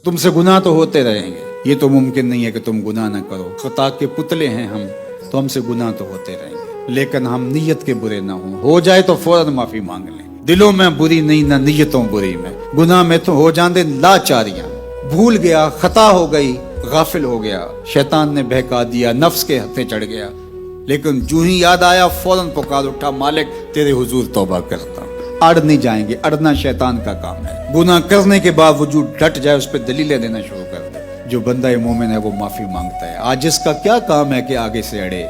تم سے گناہ تو ہوتے رہیں گے، یہ تو ممکن نہیں ہے کہ تم گناہ نہ کرو، خطا کے پتلے ہیں ہم، تو ہم سے گناہ تو ہوتے رہیں گے، لیکن ہم نیت کے برے نہ ہوں، ہو جائے تو فوراً معافی مانگ لیں۔ دلوں میں بری نہیں نہ نیتوں بری میں، گناہ میں تو ہو جاندے لاچاریاں، بھول گیا، خطا ہو گئی، غافل ہو گیا، شیطان نے بہکا دیا، نفس کے ہتھے چڑھ گیا، لیکن جو ہی یاد آیا فوراً پکار اٹھا، مالک تیرے حضور توبہ کرتا ہوں۔ اڑ نہیں جائیں گے، اڑنا شیطان کا کام ہے، گناہ کرنے کے باوجود ڈٹ جائے، اس پہ دلیلیں دینا شروع کر دے۔ جو بندہ مومن ہے وہ معافی مانگتا ہے، آج اس کا کیا کام ہے کہ آگے سے اڑے،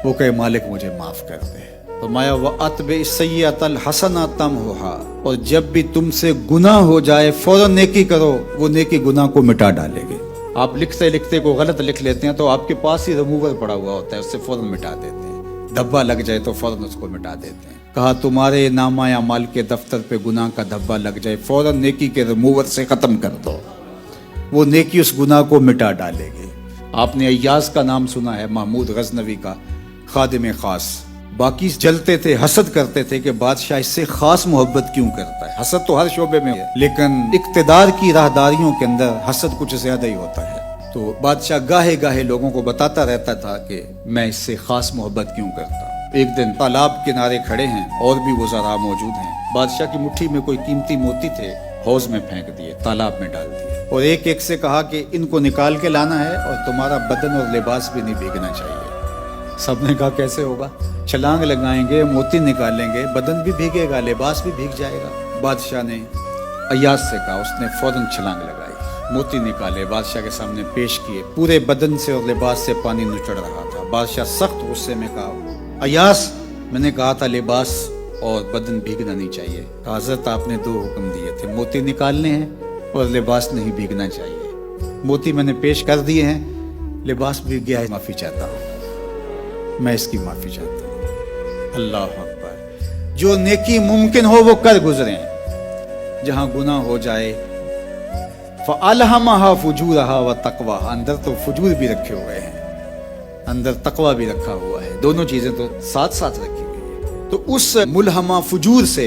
وہ کہے مالک مجھے معاف کر دے۔ فرمایا وَأَتْبِعِ السَّيِّئَةَ الْحَسَنَةَ تَمْحُهَا، اور جب بھی تم سے گناہ ہو جائے فوراً نیکی کرو، وہ نیکی گناہ کو مٹا ڈالے گی۔ آپ لکھتے لکھتے کو غلط لکھ لیتے ہیں تو آپ کے پاس ہی ریموور پڑا ہوا ہوتا ہے، اس سے فوراً مٹا دیتے ہیں، دھبا لگ جائے تو فوراً اس کو مٹا دیتے ہیں۔ کہا تمہارے نامہ اعمال کے دفتر پہ گناہ کا دھبا لگ جائے فوراً نیکی کے ریموور سے ختم کر دو، وہ نیکی اس گناہ کو مٹا ڈالے گی۔ آپ نے ایاز کا نام سنا ہے، محمود غزنوی کا، خادم خاص، باقی جلتے تھے، حسد کرتے تھے کہ بادشاہ اس سے خاص محبت کیوں کرتا ہے۔ حسد تو ہر شعبے میں ہے، لیکن اقتدار کی راہداریوں کے اندر حسد کچھ زیادہ ہی ہوتا ہے۔ تو بادشاہ گاہے گاہے لوگوں کو بتاتا رہتا تھا کہ میں اس سے خاص محبت کیوں کرتا ہوں۔ ایک دن تالاب کنارے کھڑے ہیں، اور بھی وزراء موجود ہیں، بادشاہ کی مٹھی میں کوئی قیمتی موتی تھے، حوض میں پھینک دیے، تالاب میں ڈال دیے، اور ایک ایک سے کہا کہ ان کو نکال کے لانا ہے، اور تمہارا بدن اور لباس بھی نہیں بھیگنا چاہیے۔ سب نے کہا کیسے ہوگا؟ چھلانگ لگائیں گے، موتی نکالیں گے، بدن بھی بھیگے گا، لباس بھی بھیگ جائے گا۔ بادشاہ نے ایاز سے کہا، اس نے فوراً چھلانگ لگائی، موتی نکالے، بادشاہ کے سامنے پیش کیے، پورے بدن سے اور لباس سے پانی نچڑ رہا تھا۔ بادشاہ سخت غصے میں کہا ایاز، میں نے کہا تھا لباس اور بدن بھیگنا نہیں چاہیے۔ حضرت آپ نے 2 حکم دیے تھے، موتی نکالنے ہیں اور لباس نہیں بھیگنا چاہیے۔ موتی میں نے پیش کر دیے ہیں، لباس بھیگ گیا ہے، معافی چاہتا ہوں، میں اس کی معافی چاہتا ہوں۔ اللہ اکبر۔ جو نیکی ممکن ہو وہ کر گزریں، جہاں گناہ ہو جائے فَأَلْهَمَهَا فُجُورَهَا وَتَقْوَاهَا، اندر تو فجور بھی رکھے ہوئے ہیں، اندر تقوی بھی رکھا ہوا ہے، دونوں چیزیں تو ساتھ ساتھ رکھی ہوئی ہیں۔ تو اس ملہمہ فجور سے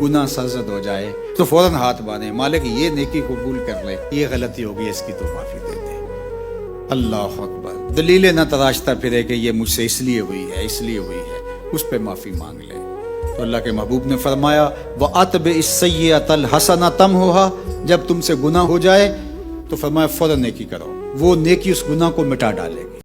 گناہ سرزد ہو جائے تو فوراً ہاتھ باندھیں، مالک یہ نیکی قبول کر لے، یہ غلطی ہوگی، اس کی تو معافی دے دے۔ اللہ اکبر۔ دلیلیں نہ تراشتا پھرے کہ یہ مجھ سے اس لیے ہوئی ہے، اس لیے ہوئی ہے، اس پہ معافی مانگ لے۔ تو اللہ کے محبوب نے فرمایا وَأَتْبِعِ السَّيِّئَةَ الْحَسَنَةَ تَمْحُهَا، جب تم سے گناہ ہو جائے تو فرمایا فوراً نیکی کرو، وہ نیکی اس گناہ کو مٹا ڈالے گی۔